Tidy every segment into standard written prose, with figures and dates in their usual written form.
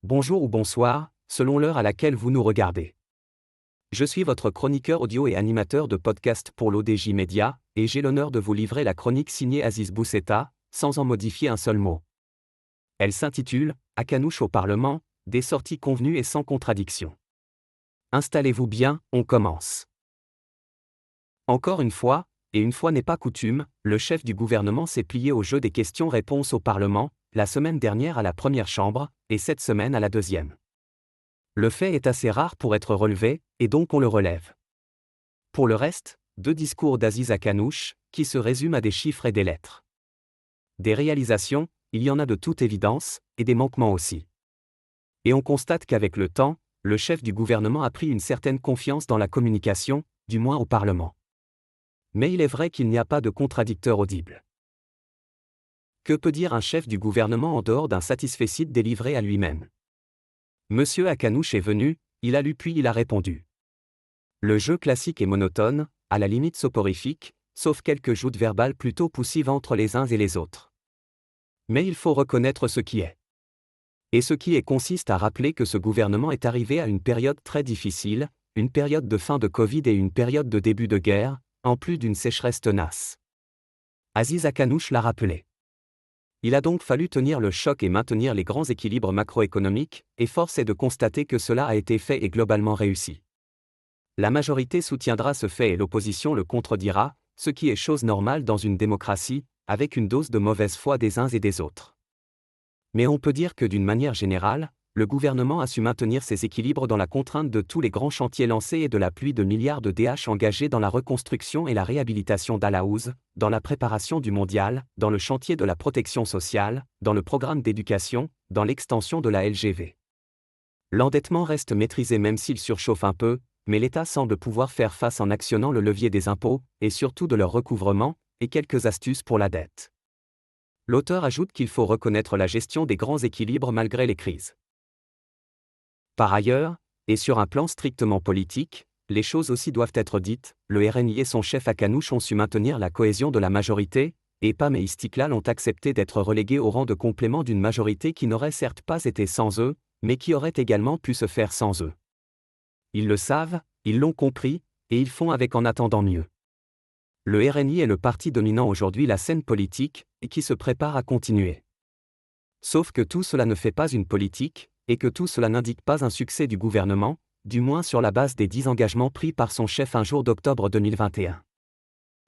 Bonjour ou bonsoir, selon l'heure à laquelle vous nous regardez. Je suis votre chroniqueur audio et animateur de podcast pour l'ODJ Média, et j'ai l'honneur de vous livrer la chronique signée Aziz Boussetta, sans en modifier un seul mot. Elle s'intitule « Akanouche au Parlement, des sorties convenues et sans contradiction ». Installez-vous bien, on commence. Encore une fois, et une fois n'est pas coutume, le chef du gouvernement s'est plié au jeu des questions-réponses au Parlement, la semaine dernière à la première chambre, et cette semaine à la deuxième. Le fait est assez rare pour être relevé, et donc on le relève. Pour le reste, deux discours d'Aziz Akanouche, qui se résument à des chiffres et des lettres. Des réalisations, il y en a de toute évidence, et des manquements aussi. Et on constate qu'avec le temps, le chef du gouvernement a pris une certaine confiance dans la communication, du moins au Parlement. Mais il est vrai qu'il n'y a pas de contradicteur audible. Que peut dire un chef du gouvernement en dehors d'un satisfecit délivré à lui-même? Monsieur Akanouche est venu, il a lu puis il a répondu. Le jeu classique est monotone, à la limite soporifique, sauf quelques joutes verbales plutôt poussives entre les uns et les autres. Mais il faut reconnaître ce qui est. Et ce qui est consiste à rappeler que ce gouvernement est arrivé à une période très difficile, une période de fin de Covid et une période de début de guerre, en plus d'une sécheresse tenace. Aziz Akanouche l'a rappelé. Il a donc fallu tenir le choc et maintenir les grands équilibres macroéconomiques, et force est de constater que cela a été fait et globalement réussi. La majorité soutiendra ce fait et l'opposition le contredira, ce qui est chose normale dans une démocratie, avec une dose de mauvaise foi des uns et des autres. Mais on peut dire que d'une manière générale, le gouvernement a su maintenir ses équilibres dans la contrainte de tous les grands chantiers lancés et de la pluie de milliards de DH engagés dans la reconstruction et la réhabilitation d'Alaouz, dans la préparation du mondial, dans le chantier de la protection sociale, dans le programme d'éducation, dans l'extension de la LGV. L'endettement reste maîtrisé même s'il surchauffe un peu, mais l'État semble pouvoir faire face en actionnant le levier des impôts, et surtout de leur recouvrement, et quelques astuces pour la dette. L'auteur ajoute qu'il faut reconnaître la gestion des grands équilibres malgré les crises. Par ailleurs, et sur un plan strictement politique, les choses aussi doivent être dites, le RNI et son chef Akanouche ont su maintenir la cohésion de la majorité, et PAM et Istiklal ont accepté d'être relégués au rang de complément d'une majorité qui n'aurait certes pas été sans eux, mais qui aurait également pu se faire sans eux. Ils le savent, ils l'ont compris, et ils font avec en attendant mieux. Le RNI est le parti dominant aujourd'hui la scène politique, et qui se prépare à continuer. Sauf que tout cela ne fait pas une politique, et que tout cela n'indique pas un succès du gouvernement, du moins sur la base des 10 engagements pris par son chef un jour d'octobre 2021.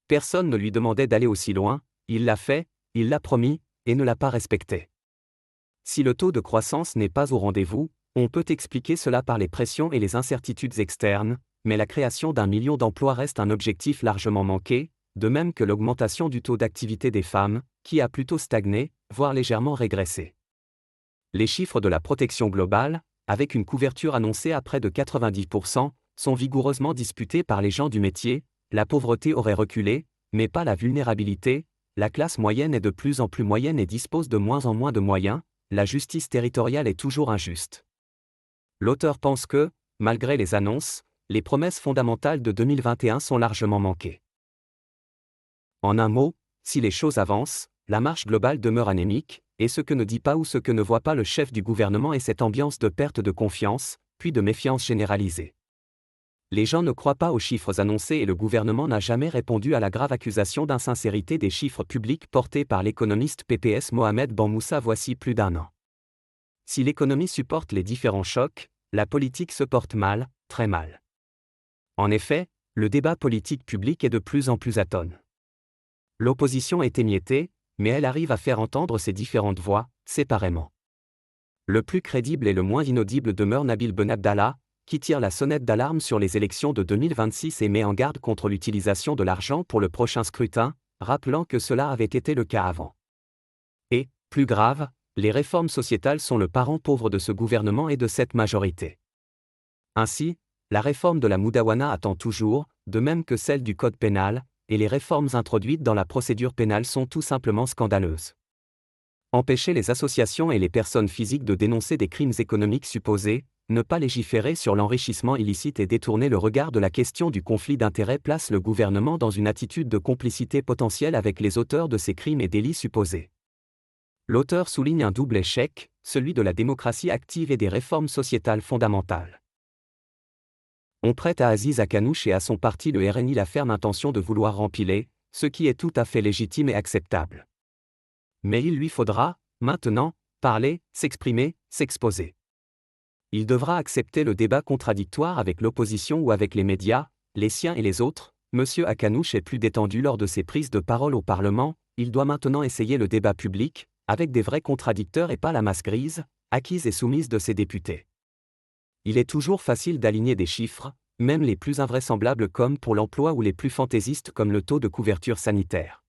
Personne ne lui demandait d'aller aussi loin, il l'a fait, il l'a promis, et ne l'a pas respecté. Si le taux de croissance n'est pas au rendez-vous, on peut expliquer cela par les pressions et les incertitudes externes, mais la création d'1 million d'emplois reste un objectif largement manqué, de même que l'augmentation du taux d'activité des femmes, qui a plutôt stagné, voire légèrement régressé. Les chiffres de la protection globale, avec une couverture annoncée à près de 90%, sont vigoureusement disputés par les gens du métier, la pauvreté aurait reculé, mais pas la vulnérabilité, la classe moyenne est de plus en plus moyenne et dispose de moins en moins de moyens, la justice territoriale est toujours injuste. L'auteur pense que, malgré les annonces, les promesses fondamentales de 2021 sont largement manquées. En un mot, si les choses avancent, la marche globale demeure anémique, et ce que ne dit pas ou ce que ne voit pas le chef du gouvernement est cette ambiance de perte de confiance, puis de méfiance généralisée. Les gens ne croient pas aux chiffres annoncés et le gouvernement n'a jamais répondu à la grave accusation d'insincérité des chiffres publics portés par l'économiste PPS Mohamed Benmoussa voici plus d'1 an. Si l'économie supporte les différents chocs, la politique se porte mal, très mal. En effet, le débat politique public est de plus en plus atone. L'opposition est émiettée, mais elle arrive à faire entendre ses différentes voix, séparément. Le plus crédible et le moins inaudible demeure Nabil Ben Abdallah, qui tire la sonnette d'alarme sur les élections de 2026 et met en garde contre l'utilisation de l'argent pour le prochain scrutin, rappelant que cela avait été le cas avant. Et, plus grave, les réformes sociétales sont le parent pauvre de ce gouvernement et de cette majorité. Ainsi, la réforme de la Moudawana attend toujours, de même que celle du Code pénal, et les réformes introduites dans la procédure pénale sont tout simplement scandaleuses. Empêcher les associations et les personnes physiques de dénoncer des crimes économiques supposés, ne pas légiférer sur l'enrichissement illicite et détourner le regard de la question du conflit d'intérêts place le gouvernement dans une attitude de complicité potentielle avec les auteurs de ces crimes et délits supposés. L'auteur souligne un double échec, celui de la démocratie active et des réformes sociétales fondamentales. On prête à Aziz Akanouche et à son parti le RNI la ferme intention de vouloir rempiler, ce qui est tout à fait légitime et acceptable. Mais il lui faudra, maintenant, parler, s'exprimer, s'exposer. Il devra accepter le débat contradictoire avec l'opposition ou avec les médias, les siens et les autres. Monsieur Akanouche est plus détendu lors de ses prises de parole au Parlement, il doit maintenant essayer le débat public, avec des vrais contradicteurs et pas la masse grise, acquise et soumise de ses députés. Il est toujours facile d'aligner des chiffres, même les plus invraisemblables comme pour l'emploi ou les plus fantaisistes comme le taux de couverture sanitaire.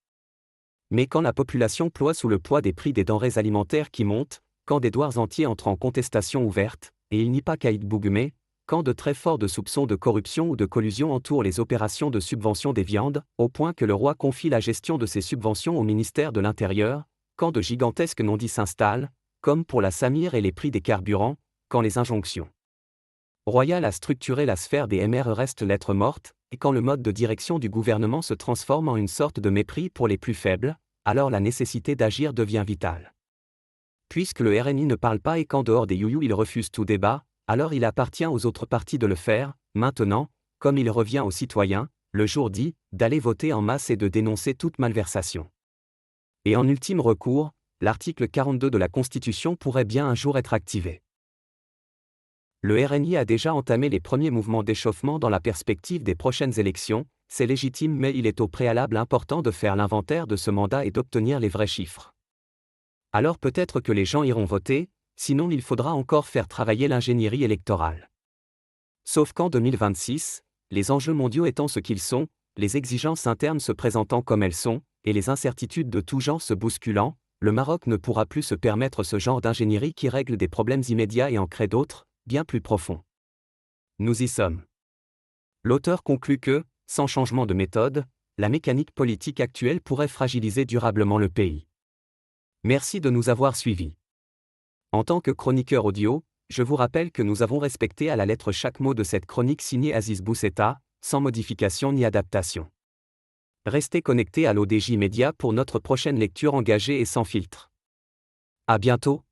Mais quand la population ploie sous le poids des prix des denrées alimentaires qui montent, quand des douars entiers entrent en contestation ouverte, et il n'y a pas qu'à Bougmé, quand de très forts soupçons de corruption ou de collusion entourent les opérations de subvention des viandes, au point que le roi confie la gestion de ces subventions au ministère de l'Intérieur, quand de gigantesques non-dits s'installent, comme pour la Samir et les prix des carburants, quand les injonctions royales à structurer la sphère des MR restent lettre morte, et quand le mode de direction du gouvernement se transforme en une sorte de mépris pour les plus faibles, alors la nécessité d'agir devient vitale. Puisque le RNI ne parle pas et qu'en dehors des youyou il refuse tout débat, alors il appartient aux autres partis de le faire, maintenant, comme il revient aux citoyens, le jour dit, d'aller voter en masse et de dénoncer toute malversation. Et en ultime recours, l'article 42 de la Constitution pourrait bien un jour être activé. Le RNI a déjà entamé les premiers mouvements d'échauffement dans la perspective des prochaines élections, c'est légitime mais il est au préalable important de faire l'inventaire de ce mandat et d'obtenir les vrais chiffres. Alors peut-être que les gens iront voter, sinon il faudra encore faire travailler l'ingénierie électorale. Sauf qu'en 2026, les enjeux mondiaux étant ce qu'ils sont, les exigences internes se présentant comme elles sont, et les incertitudes de tout genre se bousculant, le Maroc ne pourra plus se permettre ce genre d'ingénierie qui règle des problèmes immédiats et en crée d'autres, bien plus profonds. Nous y sommes. L'auteur conclut que, sans changement de méthode, la mécanique politique actuelle pourrait fragiliser durablement le pays. Merci de nous avoir suivis. En tant que chroniqueur audio, je vous rappelle que nous avons respecté à la lettre chaque mot de cette chronique signée Aziz Bousseta, sans modification ni adaptation. Restez connectés à l'ODJ Média pour notre prochaine lecture engagée et sans filtre. À bientôt.